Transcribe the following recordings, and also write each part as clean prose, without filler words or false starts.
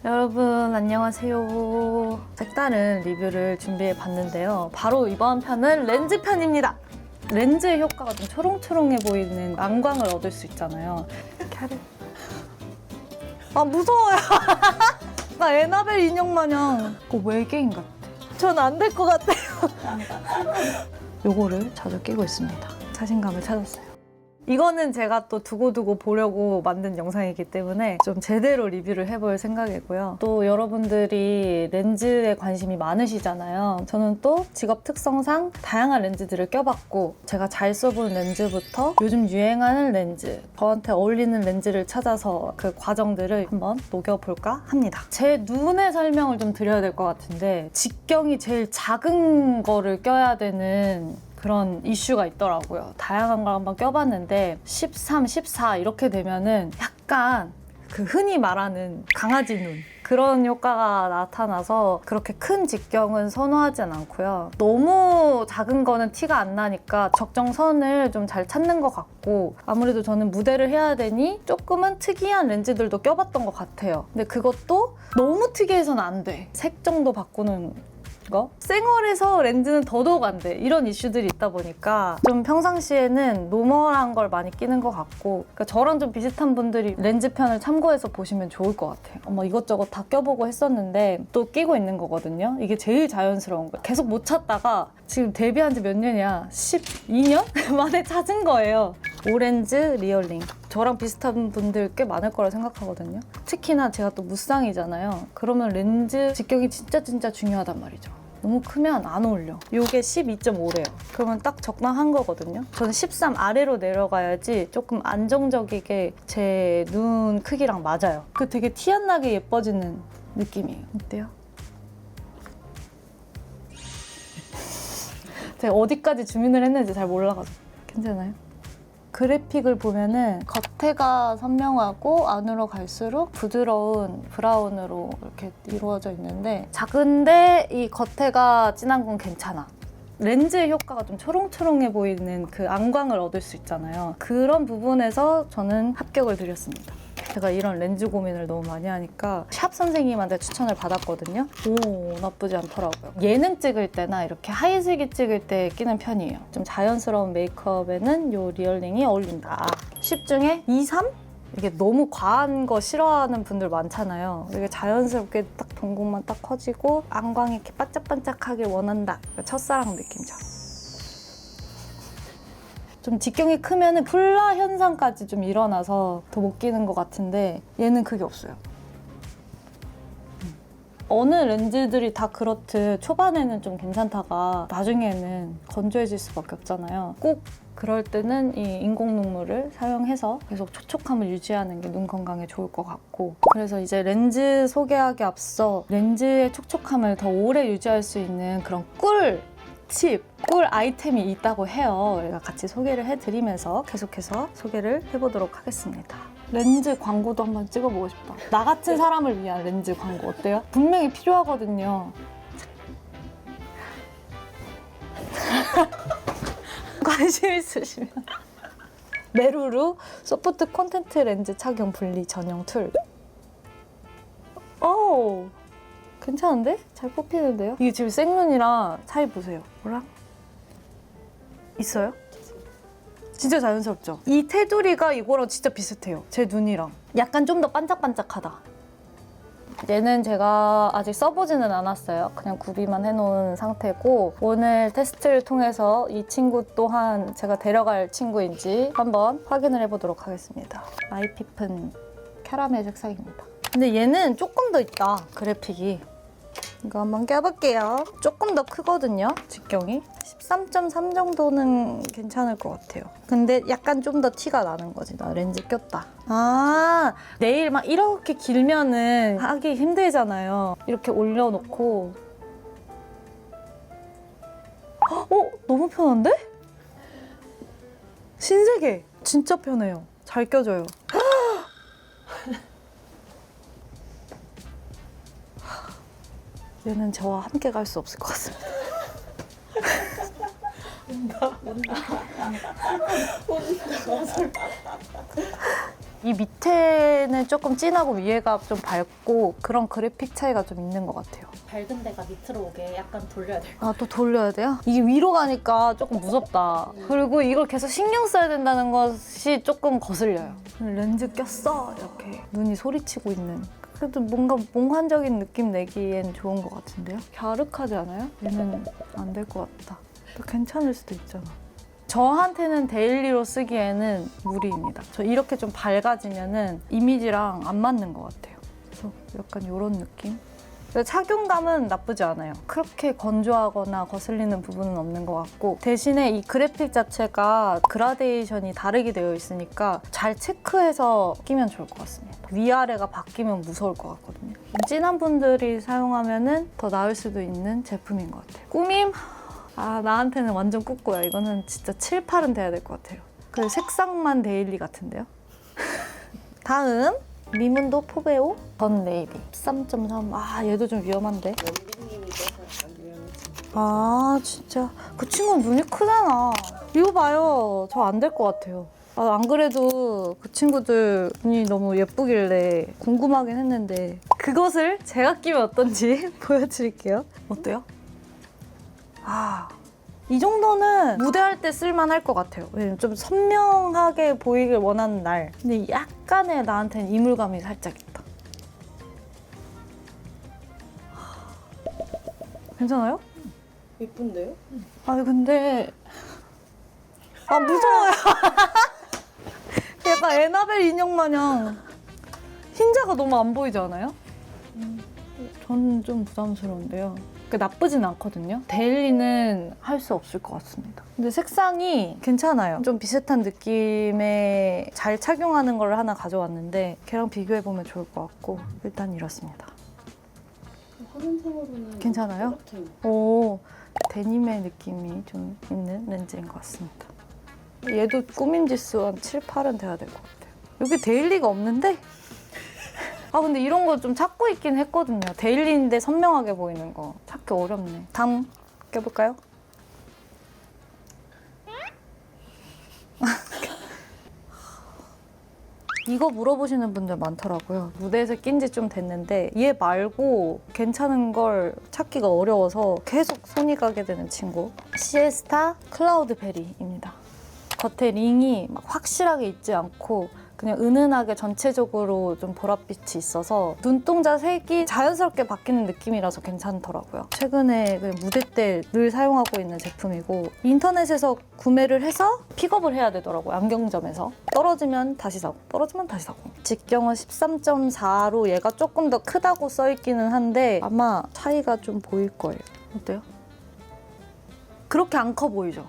여러분 안녕하세요. 색다른 리뷰를 준비해 봤는데요. 바로 이번 편은 렌즈 편입니다. 렌즈의 효과가 좀 초롱초롱해 보이는 안광을 얻을 수 있잖아요. 아 무서워요. 나 에나벨 인형 마냥 외계인 같아. 전 안 될 것 같아요. 요거를 자주 끼고 있습니다. 자신감을 찾았어요. 이거는 제가 또 두고두고 보려고 만든 영상이기 때문에 좀 제대로 리뷰를 해볼 생각이고요. 또 여러분들이 렌즈에 관심이 많으시잖아요. 저는 또 직업 특성상 다양한 렌즈들을 껴봤고 제가 잘 써본 렌즈부터 요즘 유행하는 렌즈, 저한테 어울리는 렌즈를 찾아서 그 과정들을 한번 녹여볼까 합니다. 제 눈의 설명을 좀 드려야 될 것 같은데 직경이 제일 작은 거를 껴야 되는 그런 이슈가 있더라고요. 다양한 걸 한번 껴봤는데 13, 14 이렇게 되면은 약간 그 흔히 말하는 강아지 눈 그런 효과가 나타나서 그렇게 큰 직경은 선호하진 않고요. 너무 작은 거는 티가 안 나니까 적정선을 좀 잘 찾는 것 같고 아무래도 저는 무대를 해야 되니 조금은 특이한 렌즈들도 껴봤던 것 같아요. 근데 그것도 너무 특이해서는 안 돼. 색 정도 바꾸는 거? 쌩얼에서 렌즈는 더더욱 안 돼. 이런 이슈들이 있다 보니까 좀 평상시에는 노멀한 걸 많이 끼는 것 같고 그러니까 저랑 좀 비슷한 분들이 렌즈 편을 참고해서 보시면 좋을 것 같아요. 이것저것 다 껴보고 했었는데 또 끼고 있는 거거든요. 이게 제일 자연스러운 거예요. 계속 못 찾다가 지금 데뷔한 지 몇 년이야? 12년? 만에 찾은 거예요. 오렌즈 리얼링. 저랑 비슷한 분들 꽤 많을 거라 생각하거든요. 특히나 제가 또 무쌍이잖아요. 그러면 렌즈 직경이 진짜 중요하단 말이죠. 너무 크면 안 어울려. 이게 12.5래요. 그러면 딱 적당한 거거든요. 저는 13 아래로 내려가야지 조금 안정적이게 제 눈 크기랑 맞아요. 그 되게 티 안 나게 예뻐지는 느낌이에요. 어때요? 제가 어디까지 주문을 했는지 잘 몰라가지고. 괜찮아요? 그래픽을 보면은 겉에가 선명하고 안으로 갈수록 부드러운 브라운으로 이렇게 이루어져 있는데 작은데 이 겉에가 진한 건 괜찮아. 렌즈의 효과가 좀 초롱초롱해 보이는 그 안광을 얻을 수 있잖아요. 그런 부분에서 저는 합격을 드렸습니다. 제가 이런 렌즈 고민을 너무 많이 하니까 샵 선생님한테 추천을 받았거든요. 오, 나쁘지 않더라고요. 예능 찍을 때나 이렇게 하이슬기 찍을 때 끼는 편이에요. 좀 자연스러운 메이크업에는 이 리얼링이 어울린다. 10 중에 2, 3? 이게 너무 과한 거 싫어하는 분들 많잖아요. 이게 자연스럽게 딱 동공만 딱 커지고 안광이 이렇게 반짝반짝하게 원한다. 첫사랑 느낌이죠. 좀 직경이 크면은 플라 현상까지 좀 일어나서 더 못 끼는 것 같은데 얘는 그게 없어요. 어느 렌즈들이 다 그렇듯 초반에는 좀 괜찮다가 나중에는 건조해질 수밖에 없잖아요. 꼭 그럴 때는 이 인공 눈물을 사용해서 계속 촉촉함을 유지하는 게 눈 건강에 좋을 것 같고 그래서 이제 렌즈 소개하기 앞서 렌즈의 촉촉함을 더 오래 유지할 수 있는 그런 꿀 아이템이 있다고 해요. 우리가 같이 소개를 해드리면서 계속해서 소개를 해보도록 하겠습니다. 렌즈 광고도 한번 찍어보고 싶다. 나 같은 사람을 위한 렌즈 광고 어때요? 분명히 필요하거든요. 관심 있으시면 메루루 소프트 콘택트 렌즈 착용 분리 전용 툴. 오, 괜찮은데? 잘 뽑히는데요? 이게 지금 생눈이랑 차이 보세요. 뭐랑? 있어요? 진짜 자연스럽죠? 이 테두리가 이거랑 진짜 비슷해요. 제 눈이랑. 약간 좀 더 반짝반짝하다. 얘는 제가 아직 써보지는 않았어요. 그냥 구비만 해놓은 상태고 오늘 테스트를 통해서 이 친구 또한 제가 데려갈 친구인지 한번 확인을 해보도록 하겠습니다. 아이피픈 캐러멜 색상입니다. 근데 얘는 조금 더 있다, 그래픽이. 이거 한번 껴볼게요. 조금 더 크거든요, 직경이. 13.3 정도는 괜찮을 것 같아요. 근데 약간 좀 더 티가 나는 거지, 나 렌즈 꼈다. 아, 네일 막 이렇게 길면은 하기 힘들잖아요. 이렇게 올려놓고. 너무 편한데? 신세계! 진짜 편해요. 잘 껴져요. 얘는 저와 함께 갈 수 없을 것 같습니다. 이 밑에는 조금 진하고 위에가 좀 밝고 그런 그래픽 차이가 좀 있는 것 같아요. 밝은 데가 밑으로 오게 약간 돌려야 될 것 아, 또 돌려야 돼요? 이게 위로 가니까 조금 무섭다. 그리고 이걸 계속 신경 써야 된다는 것이 조금 거슬려요. 렌즈 꼈어 이렇게 눈이 소리치고 있는. 그래도 뭔가 몽환적인 느낌 내기엔 좋은 것 같은데요? 갸륵하지 않아요? 얘는 안 될 것 같다. 또 괜찮을 수도 있잖아. 저한테는 데일리로 쓰기에는 무리입니다. 저 이렇게 좀 밝아지면은 이미지랑 안 맞는 것 같아요. 그래서 약간 이런 느낌? 착용감은 나쁘지 않아요. 그렇게 건조하거나 거슬리는 부분은 없는 것 같고 대신에 이 그래픽 자체가 그라데이션이 다르게 되어 있으니까 잘 체크해서 끼면 좋을 것 같습니다. 위아래가 바뀌면 무서울 것 같거든요. 진한 분들이 사용하면 더 나을 수도 있는 제품인 것 같아요. 꾸밈? 아, 나한테는 완전 꾹고야. 이거는 진짜 7, 8은 돼야 될 것 같아요. 그 색상만 데일리 같은데요? 다음 미문도 포베오 던 네이비 13.3. 아, 얘도 좀 위험한데? 아, 진짜 그 친구는 눈이 크잖아. 이거 봐요. 저 안 될 것 같아요. 아, 안 그래도 그 친구들 눈이 너무 예쁘길래 궁금하긴 했는데 그것을 제가 끼면 어떤지 보여드릴게요. 어때요? 아, 이 정도는 무대할 때 쓸만할 것 같아요. 왜냐면 좀 선명하게 보이길 원하는 날. 근데 약간의 나한테는 이물감이 살짝 있다. 괜찮아요? 예쁜데요? 아니 근데 아, 무서워요. 약간 에나벨 인형 마냥 흰자가 너무 안 보이지 않아요? 저는 좀 부담스러운데요. 나쁘진 않거든요. 데일리는 할 수 없을 것 같습니다. 근데 색상이 괜찮아요. 좀 비슷한 느낌에 잘 착용하는 걸 하나 가져왔는데 걔랑 비교해보면 좋을 것 같고 일단 이렇습니다. 화면상으로는 괜찮아요? 똑같아요. 오, 데님의 느낌이 좀 있는 렌즈인 것 같습니다. 얘도 꾸밈 지수 한 7, 8은 돼야 될 것 같아요. 여기 데일리가 없는데? 아, 근데 이런 거 좀 찾고 있긴 했거든요. 데일리인데 선명하게 보이는 거. 찾기 어렵네. 다음 껴볼까요? 이거 물어보시는 분들 많더라고요. 무대에서 낀 지 좀 됐는데 얘 말고 괜찮은 걸 찾기가 어려워서 계속 손이 가게 되는 친구. 시에스타 클라우드 베리입니다. 겉에 링이 막 확실하게 있지 않고 그냥 은은하게 전체적으로 좀 보랏빛이 있어서 눈동자 색이 자연스럽게 바뀌는 느낌이라서 괜찮더라고요. 최근에 무대 때 늘 사용하고 있는 제품이고 인터넷에서 구매를 해서 픽업을 해야 되더라고요. 안경점에서. 떨어지면 다시 사고 떨어지면 다시 사고. 직경은 13.4로 얘가 조금 더 크다고 써있기는 한데 아마 차이가 좀 보일 거예요. 어때요? 그렇게 안 커 보이죠?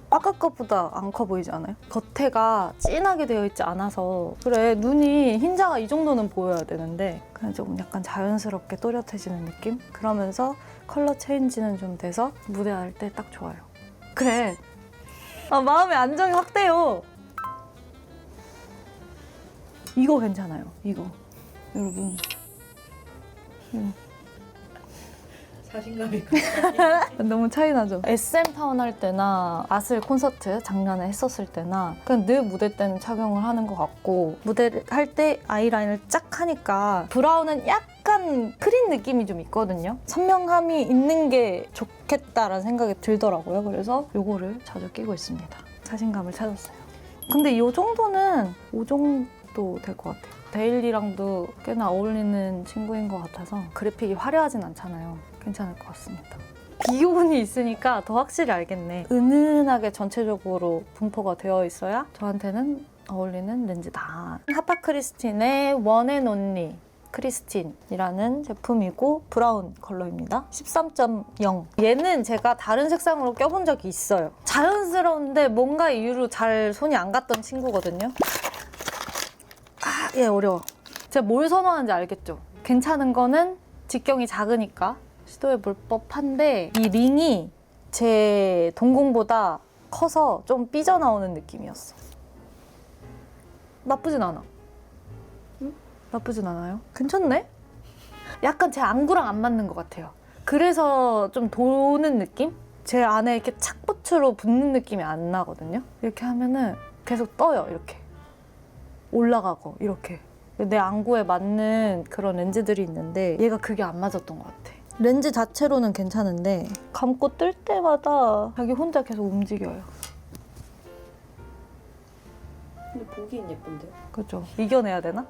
아까 것보다 안 커 보이지 않아요? 겉에가 진하게 되어 있지 않아서 그래 눈이 흰자가 이 정도는 보여야 되는데 그냥 조금 약간 자연스럽게 또렷해지는 느낌? 그러면서 컬러 체인지는 좀 돼서 무대할 때 딱 좋아요. 그래. 아, 마음의 안정이 확 돼요. 이거 괜찮아요. 이거. 여러분. 자신감이 너무 차이 나죠? SM 타운 할 때나 아슬 콘서트 작년에 했었을 때나 그냥 늘 무대 때는 착용을 하는 것 같고 무대를 할 때 아이라인을 쫙 하니까 브라운은 약간 크린 느낌이 좀 있거든요. 선명함이 있는 게 좋겠다라는 생각이 들더라고요. 그래서 이거를 자주 끼고 있습니다. 자신감을 찾았어요. 근데 이 정도는 이 정도 될 것 같아요. 데일리랑도 꽤나 어울리는 친구인 것 같아서 그래픽이 화려하진 않잖아요. 괜찮을 것 같습니다. 비교군이 있으니까 더 확실히 알겠네. 은은하게 전체적으로 분포가 되어 있어야 저한테는 어울리는 렌즈다. 하파크리스틴의 원앤온리 크리스틴이라는 제품이고 브라운 컬러입니다. 13.0. 얘는 제가 다른 색상으로 껴본 적이 있어요. 자연스러운데 뭔가 이유로 잘 손이 안 갔던 친구거든요. 아, 얘 어려워. 제가 뭘 선호하는지 알겠죠? 괜찮은 거는 직경이 작으니까 시도해볼 법한데 이 링이 제 동공보다 커서 좀 삐져나오는 느낌이었어. 나쁘진 않아. 응? 나쁘진 않아요. 괜찮네? 약간 제 안구랑 안 맞는 것 같아요. 그래서 좀 도는 느낌? 제 안에 이렇게 착붙으로 붙는 느낌이 안 나거든요. 이렇게 하면은 계속 떠요, 이렇게. 올라가고 이렇게 내 안구에 맞는 그런 렌즈들이 있는데 얘가 그게 안 맞았던 것 같아. 렌즈 자체로는 괜찮은데 감고 뜰 때마다 자기 혼자 계속 움직여요. 근데 보기엔 예쁜데요? 그죠? 이겨내야 되나?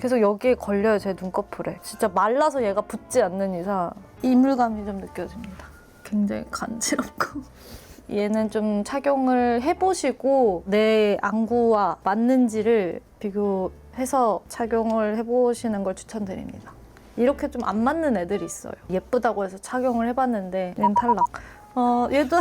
계속 여기에 걸려요, 제 눈꺼풀에. 진짜 말라서 얘가 붙지 않는 이상 이물감이 좀 느껴집니다. 굉장히 간지럽고. 얘는 좀 착용을 해보시고 내 안구와 맞는지를 비교해서 착용을 해보시는 걸 추천드립니다. 이렇게 좀 안 맞는 애들이 있어요. 예쁘다고 해서 착용을 해봤는데 얘는 탈락. 얘도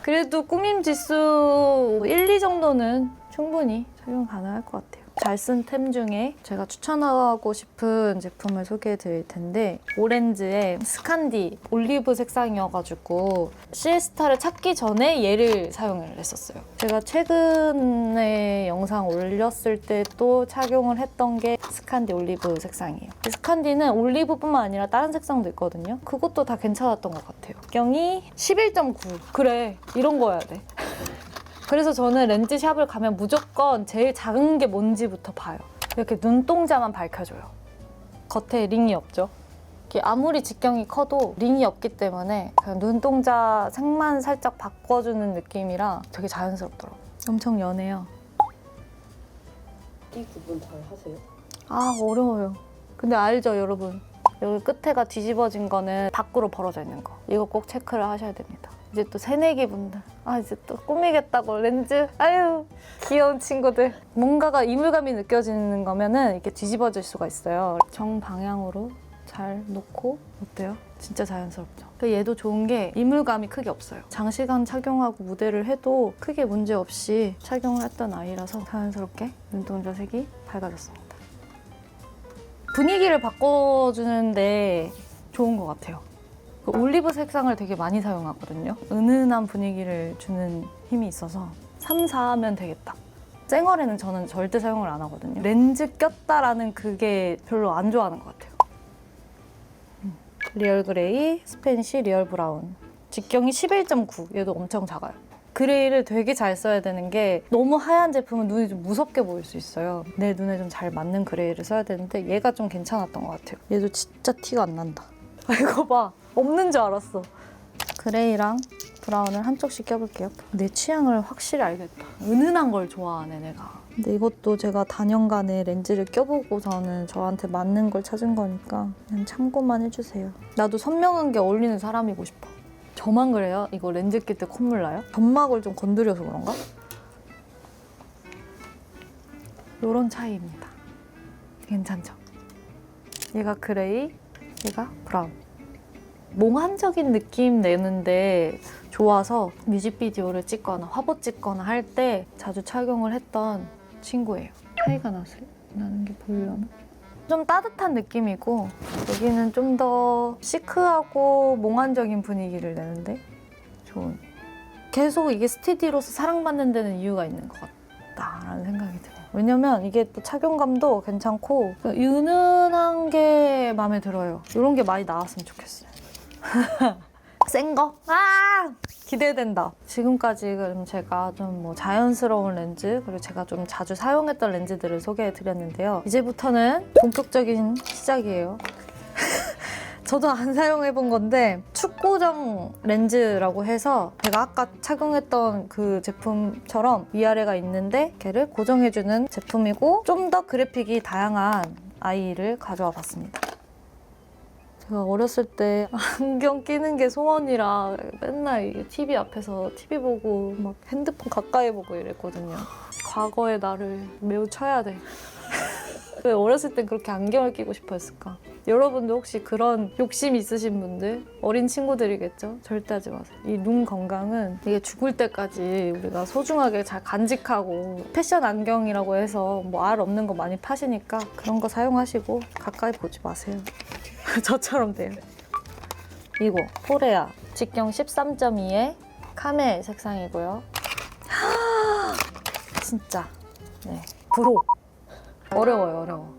그래도 꾸밈 지수 1, 2 정도는 충분히 착용 가능할 것 같아요. 잘 쓴 템 중에 제가 추천하고 싶은 제품을 소개해 드릴 텐데 오렌지의 스칸디 올리브 색상이어가지고 시에스타를 찾기 전에 얘를 사용을 했었어요. 제가 최근에 영상 올렸을 때 또 착용을 했던 게 스칸디 올리브 색상이에요. 스칸디는 올리브뿐만 아니라 다른 색상도 있거든요. 그것도 다 괜찮았던 것 같아요. 경이 11.9. 그래, 이런 거여야 돼. 그래서 저는 렌즈샵을 가면 무조건 제일 작은 게 뭔지부터 봐요. 이렇게 눈동자만 밝혀줘요. 겉에 링이 없죠. 이게 아무리 직경이 커도 링이 없기 때문에 그냥 눈동자 색만 살짝 바꿔주는 느낌이라 되게 자연스럽더라고요. 엄청 연해요. 이 구분 잘 하세요? 아, 어려워요. 근데 알죠, 여러분? 여기 끝에가 뒤집어진 거는 밖으로 벌어져 있는 거. 이거 꼭 체크를 하셔야 됩니다. 이제 또 새내기 분들, 이제 또 꾸미겠다고 렌즈, 아유 귀여운 친구들. 뭔가가 이물감이 느껴지는 거면은 이렇게 뒤집어질 수가 있어요. 정방향으로 잘 놓고. 어때요? 진짜 자연스럽죠? 얘도 좋은 게 이물감이 크게 없어요. 장시간 착용하고 무대를 해도 크게 문제 없이 착용을 했던 아이라서 자연스럽게 눈동자 색이 밝아졌습니다. 분위기를 바꿔주는데 좋은 것 같아요. 올리브 색상을 되게 많이 사용하거든요. 은은한 분위기를 주는 힘이 있어서 3, 4 하면 되겠다. 쨍얼에는 저는 절대 사용을 안 하거든요. 렌즈 꼈다라는 그게 별로 안 좋아하는 것 같아요. 리얼 그레이, 스페니쉬 리얼 브라운. 직경이 11.9. 얘도 엄청 작아요. 그레이를 되게 잘 써야 되는 게 너무 하얀 제품은 눈이 좀 무섭게 보일 수 있어요. 내 눈에 좀 잘 맞는 그레이를 써야 되는데 얘가 좀 괜찮았던 것 같아요. 얘도 진짜 티가 안 난다. 이거 봐. 없는 줄 알았어. 그레이랑 브라운을 한쪽씩 껴볼게요. 내 취향을 확실히 알겠다. 은은한 걸 좋아하네, 내가. 근데 이것도 제가 단연간에 렌즈를 껴보고서는 저한테 맞는 걸 찾은 거니까 그냥 참고만 해주세요. 나도 선명한 게 어울리는 사람이고 싶어. 저만 그래요? 이거 렌즈 낄 때 콧물 나요? 점막을 좀 건드려서 그런가? 요런 차이입니다. 괜찮죠? 얘가 그레이, 얘가 브라운. 몽환적인 느낌 내는데 좋아서 뮤직비디오를 찍거나 화보 찍거나 할 때 자주 착용을 했던 친구예요. 차이가 나는 게 보이려나? 좀 따뜻한 느낌이고 여기는 좀 더 시크하고 몽환적인 분위기를 내는데 좋은. 계속 이게 스테디로서 사랑받는 데는 이유가 있는 것 같다라는 생각이 들어요. 왜냐면 이게 또 착용감도 괜찮고 은은한 게 마음에 들어요. 이런 게 많이 나왔으면 좋겠어요. 센 거? 기대된다. 지금까지 그럼 제가 좀 뭐 자연스러운 렌즈 그리고 제가 좀 자주 사용했던 렌즈들을 소개해드렸는데요. 이제부터는 본격적인 시작이에요. 저도 안 사용해본 건데 축고정 렌즈라고 해서 제가 아까 착용했던 그 제품처럼 위아래가 있는데 걔를 고정해주는 제품이고 좀 더 그래픽이 다양한 아이를 가져와 봤습니다. 제가 어렸을 때 안경 끼는 게 소원이라 맨날 TV 앞에서 TV 보고 막 핸드폰 가까이 보고 이랬거든요. 과거의 나를 매우 쳐야 돼. 왜 어렸을 땐 그렇게 안경을 끼고 싶어 했을까? 여러분도 혹시 그런 욕심 있으신 분들? 어린 친구들이겠죠? 절대 하지 마세요. 이 눈 건강은 이게 죽을 때까지 우리가 소중하게 잘 간직하고 패션 안경이라고 해서 뭐 알 없는 거 많이 파시니까 그런 거 사용하시고 가까이 보지 마세요. 저처럼 돼요. 이거 포레아 직경 13.2의 카멜 색상이고요. 진짜 네 브로 어려워요.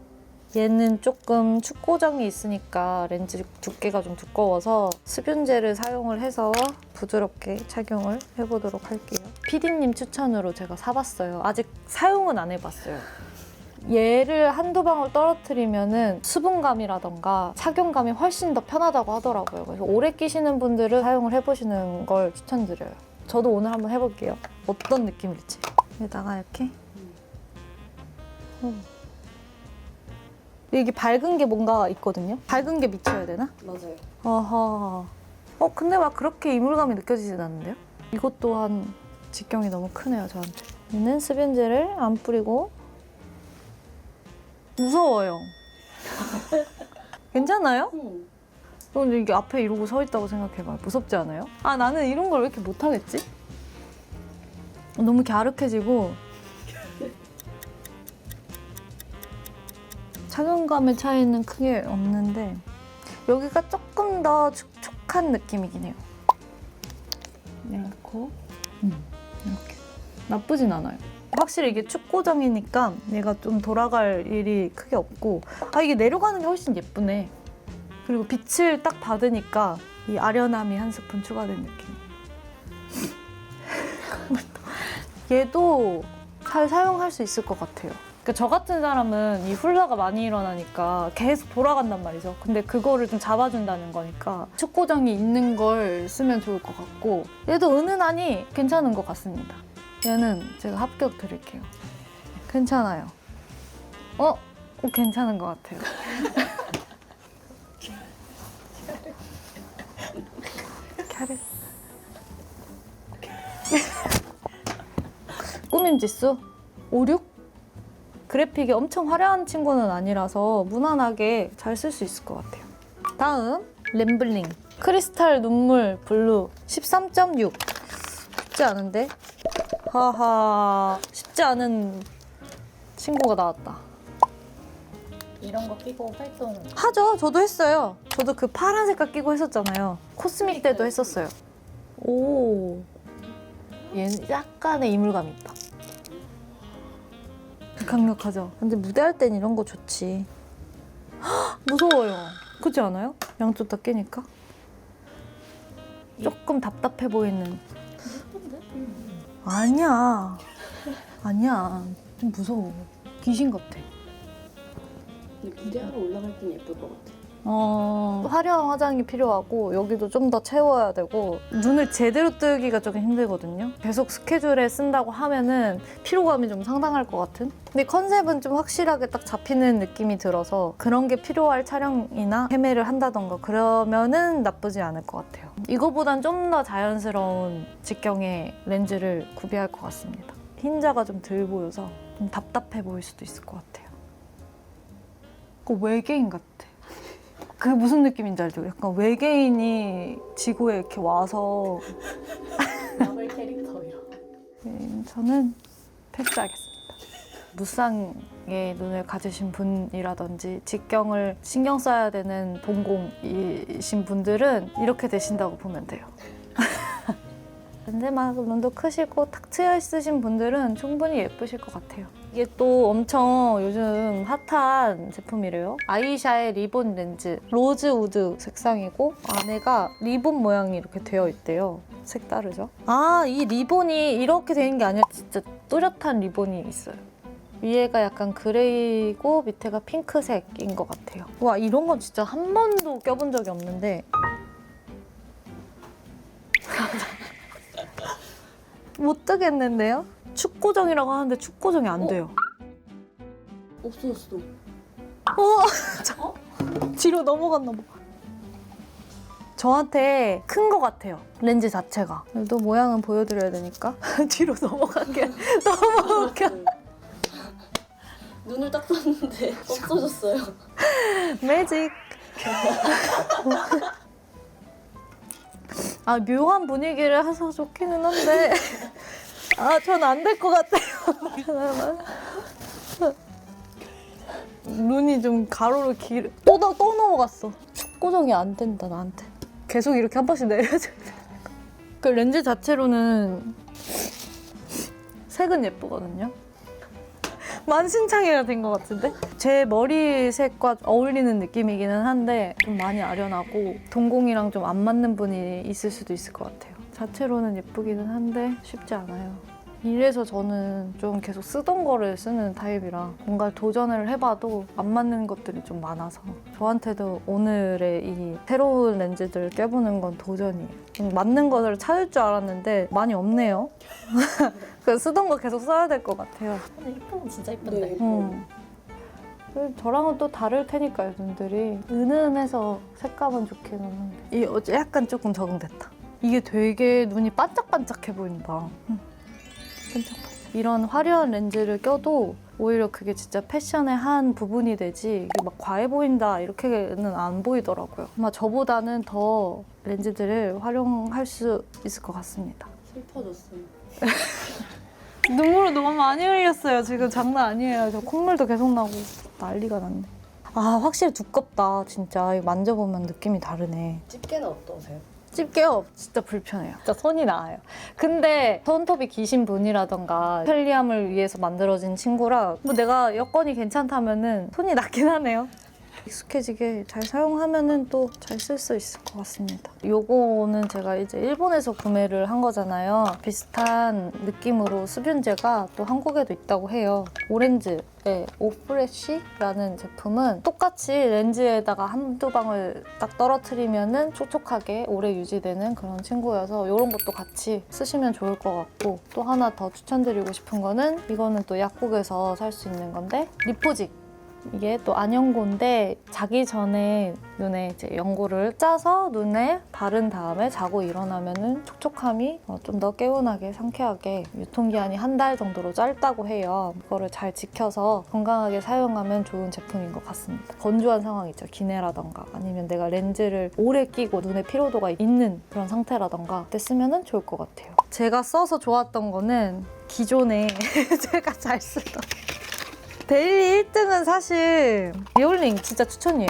얘는 조금 축고정이 있으니까 렌즈 두께가 좀 두꺼워서 수분젤을 사용을 해서 부드럽게 착용을 해보도록 할게요. PD님 추천으로 제가 사봤어요. 아직 사용은 안 해봤어요. 얘를 한두 방울 떨어뜨리면은 수분감이라던가 착용감이 훨씬 더 편하다고 하더라고요. 그래서 오래 끼시는 분들은 사용을 해보시는 걸 추천드려요. 저도 오늘 한번 해볼게요. 어떤 느낌일지. 여기다가 이렇게 여기 밝은 게 뭔가 있거든요. 밝은 게 미쳐야 되나? 맞아요. 아하. 근데 막 그렇게 이물감이 느껴지진 않는데요? 이것 또한 직경이 너무 크네요, 저한테. 얘는 수분젤을 안 뿌리고 무서워요. 괜찮아요? 저는 이게 앞에 이러고 서 있다고 생각해봐요. 무섭지 않아요? 아, 나는 이런 걸 왜 이렇게 못하겠지? 너무 갸륵해지고 착용감의 차이는 크게 없는데 여기가 조금 더 축축한 느낌이긴 해요. 이렇게 이렇게 나쁘진 않아요. 확실히 이게 축고정이니까 얘가 좀 돌아갈 일이 크게 없고 이게 내려가는 게 훨씬 예쁘네. 그리고 빛을 딱 받으니까 이 아련함이 한 스푼 추가된 느낌. 얘도 잘 사용할 수 있을 것 같아요. 그러니까 저 같은 사람은 이 훌라가 많이 일어나니까 계속 돌아간단 말이죠. 근데 그거를 좀 잡아준다는 거니까 축고정이 있는 걸 쓰면 좋을 것 같고 얘도 은은하니 괜찮은 것 같습니다. 얘는 제가 합격 드릴게요. 괜찮아요. 괜찮은 것 같아요. 캐럿. 꾸밈 지수 5, 6? 그래픽이 엄청 화려한 친구는 아니라서 무난하게 잘 쓸 수 있을 것 같아요. 다음 램블링 크리스탈 눈물 블루 13.6. 쉽지 않은데? 하하, 쉽지 않은 친구가 나왔다. 이런 거 끼고 활동 하죠. 저도 했어요. 저도 그 파란 색깔 끼고 했었잖아요. 코스믹 때도 했었어요. 오, 얘는 약간의 이물감이 있다. 강력하죠. 근데 무대할 땐 이런 거 좋지. 헉, 무서워요. 그렇지 않아요? 양쪽 다 끼니까? 조금 답답해 보이는. 아니야. 아니야. 좀 무서워. 귀신 같아. 근데 무대하러 올라갈 땐 예쁠 것 같아. 화려한 화장이 필요하고 여기도 좀 더 채워야 되고 눈을 제대로 뜨기가 조금 힘들거든요. 계속 스케줄에 쓴다고 하면은 피로감이 좀 상당할 것 같은? 근데 컨셉은 좀 확실하게 딱 잡히는 느낌이 들어서 그런 게 필요할 촬영이나 헤매를 한다던가 그러면은 나쁘지 않을 것 같아요. 이거보단 좀 더 자연스러운 직경의 렌즈를 구비할 것 같습니다. 흰자가 좀 덜 보여서 좀 답답해 보일 수도 있을 것 같아요. 그 외계인 같아. 그게 무슨 느낌인지 알죠? 약간 외계인이 지구에 이렇게 와서 마블 캐릭터요. 저는 패스하겠습니다. 무쌍의 눈을 가지신 분이라든지 직경을 신경 써야 되는 동공이신 분들은 이렇게 되신다고 보면 돼요. 근데 막 눈도 크시고 탁 트여 있으신 분들은 충분히 예쁘실 것 같아요. 이게 또 엄청 요즘 핫한 제품이래요. 아이샤의 리본 렌즈. 로즈우드 색상이고 안에가 리본 모양이 이렇게 되어 있대요. 색다르죠? 이 리본이 이렇게 되는 게 아니라 진짜 뚜렷한 리본이 있어요. 위에가 약간 그레이고 밑에가 핑크색인 것 같아요. 와, 이런 건 진짜 한 번도 껴본 적이 없는데 못 뜨겠는데요? 축고정이라고 하는데 축고정이 안 돼요. 없어졌어. 뒤로 넘어갔나 봐. 저한테 큰 것 같아요. 렌즈 자체가. 그래도 모양은 보여드려야 되니까 뒤로 넘어가게. 너무 웃겨. 눈을 딱 떴는데 없어졌어요. 매직. 묘한 분위기를 해서 좋기는 한데 전 안 될 것 같아요. 눈이 좀 가로로 또 넘어갔어. 축고정이 안 된다, 나한테. 계속 이렇게 한 번씩 내려줘야 돼. 그 렌즈 자체로는 색은 예쁘거든요. 만신창이가 된 것 같은데? 제 머리색과 어울리는 느낌이기는 한데 좀 많이 아련하고 동공이랑 좀 안 맞는 분이 있을 수도 있을 것 같아요. 자체로는 예쁘기는 한데 쉽지 않아요. 이래서 저는 좀 계속 쓰던 거를 쓰는 타입이라 뭔가 도전을 해봐도 안 맞는 것들이 좀 많아서 저한테도 오늘의 이 새로운 렌즈들을 껴보는 건 도전이에요. 좀 맞는 것을 찾을 줄 알았는데 많이 없네요. 그 쓰던 거 계속 써야 될 것 같아요. 근데 이쁜 진짜 이쁜데. 네. 저랑은 또 다를 테니까요, 눈들이. 은은해서 색감은 좋기는 한데. 이 어제 약간 조금 적응됐다. 이게 되게 눈이 반짝반짝해 보인다. 반짝반짝. 이런 화려한 렌즈를 껴도 오히려 그게 진짜 패션의 한 부분이 되지 이게 막 과해 보인다 이렇게는 안 보이더라고요. 아마 저보다는 더 렌즈들을 활용할 수 있을 것 같습니다. 슬퍼졌어요. 눈물을 너무 많이 흘렸어요. 지금 장난 아니에요. 저 콧물도 계속 나고 난리가 났네. 아 확실히 두껍다. 진짜 이거 만져보면 느낌이 다르네. 집게는 어떠세요? 집게요 진짜 불편해요. 진짜 손이 나아요. 근데 손톱이 기신 분이라던가 편리함을 위해서 만들어진 친구라 뭐 내가 여건이 괜찮다면은 손이 낫긴 하네요. 익숙해지게 잘 사용하면은 또 잘 쓸 수 있을 것 같습니다. 요거는 제가 이제 일본에서 구매를 한 거잖아요. 비슷한 느낌으로 수분제가 또 한국에도 있다고 해요. 오렌즈의 오프레쉬라는 제품은 똑같이 렌즈에다가 한두 방울 딱 떨어뜨리면은 촉촉하게 오래 유지되는 그런 친구여서 이런 것도 같이 쓰시면 좋을 것 같고 또 하나 더 추천드리고 싶은 거는 이거는 또 약국에서 살 수 있는 건데 리포직. 이게 또 안연고인데 자기 전에 눈에 이제 연고를 짜서 눈에 바른 다음에 자고 일어나면은 촉촉함이 좀 더 개운하게 상쾌하게 유통기한이 한 달 정도로 짧다고 해요. 그거를 잘 지켜서 건강하게 사용하면 좋은 제품인 것 같습니다. 건조한 상황 있죠. 기내라던가 아니면 내가 렌즈를 오래 끼고 눈에 피로도가 있는 그런 상태라던가 그때 쓰면은 좋을 것 같아요. 제가 써서 좋았던 거는 기존에 제가 잘 쓰던 데일리 1등은 사실 리올링 진짜 추천이에요.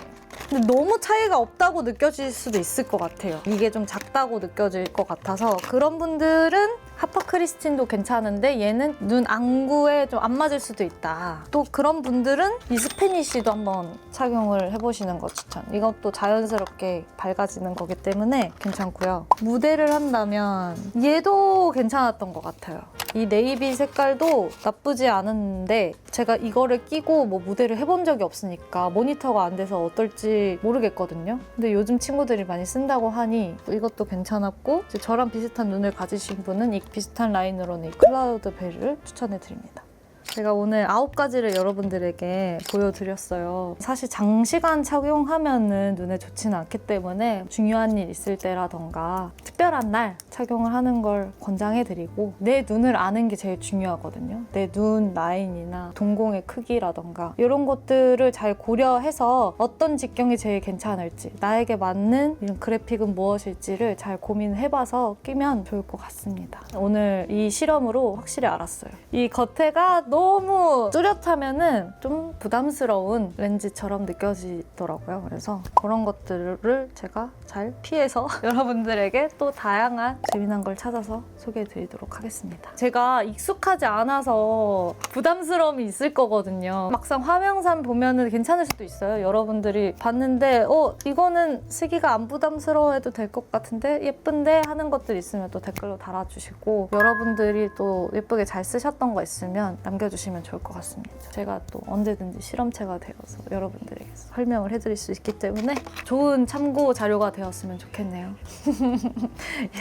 근데 너무 차이가 없다고 느껴질 수도 있을 것 같아요. 이게 좀 작다고 느껴질 것 같아서 그런 분들은 하퍼 크리스틴도 괜찮은데 얘는 눈 안구에 좀 안 맞을 수도 있다. 또 그런 분들은 이 스패니쉬도 한번 착용을 해보시는 거 추천. 이것도 자연스럽게 밝아지는 거기 때문에 괜찮고요. 무대를 한다면 얘도 괜찮았던 것 같아요. 이 네이비 색깔도 나쁘지 않은데 제가 이거를 끼고 뭐 무대를 해본 적이 없으니까 모니터가 안 돼서 어떨지 모르겠거든요. 근데 요즘 친구들이 많이 쓴다고 하니 이것도 괜찮았고 이제 저랑 비슷한 눈을 가지신 분은 이 비슷한 라인으로는 이 클라우드 벨을 추천해드립니다. 제가 오늘 9가지를 여러분들에게 보여드렸어요. 사실 장시간 착용하면은 눈에 좋지는 않기 때문에 중요한 일 있을 때라던가 특별한 날 착용을 하는 걸 권장해드리고 내 눈을 아는 게 제일 중요하거든요. 내 눈 라인이나 동공의 크기라던가 이런 것들을 잘 고려해서 어떤 직경이 제일 괜찮을지 나에게 맞는 이런 그래픽은 무엇일지를 잘 고민해봐서 끼면 좋을 것 같습니다. 오늘 이 실험으로 확실히 알았어요. 이 겉에가 너무 뚜렷하면은 좀 부담스러운 렌즈처럼 느껴지더라고요. 그래서 그런 것들을 제가 잘 피해서 여러분들에게 또 다양한 재미난 걸 찾아서 소개해드리도록 하겠습니다. 제가 익숙하지 않아서 부담스러움이 있을 거거든요. 막상 화면상 보면은 괜찮을 수도 있어요. 여러분들이 봤는데 이거는 쓰기가 안 부담스러워해도 될 것 같은데 예쁜데 하는 것들 있으면 또 댓글로 달아주시고 여러분들이 또 예쁘게 잘 쓰셨던 거 있으면 남겨주시면 좋을 것 같습니다. 제가 또 언제든지 실험체가 되어서 여러분들에게 설명을 해드릴 수 있기 때문에 좋은 참고 자료가 되었으면 좋겠네요.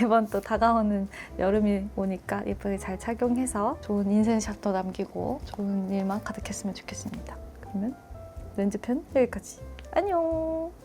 이번 또 다가오는 여름이 오니까 예쁘게 잘 착용해서 좋은 인생샷도 남기고 좋은 일만 가득했으면 좋겠습니다. 그러면 렌즈편 여기까지. 안녕!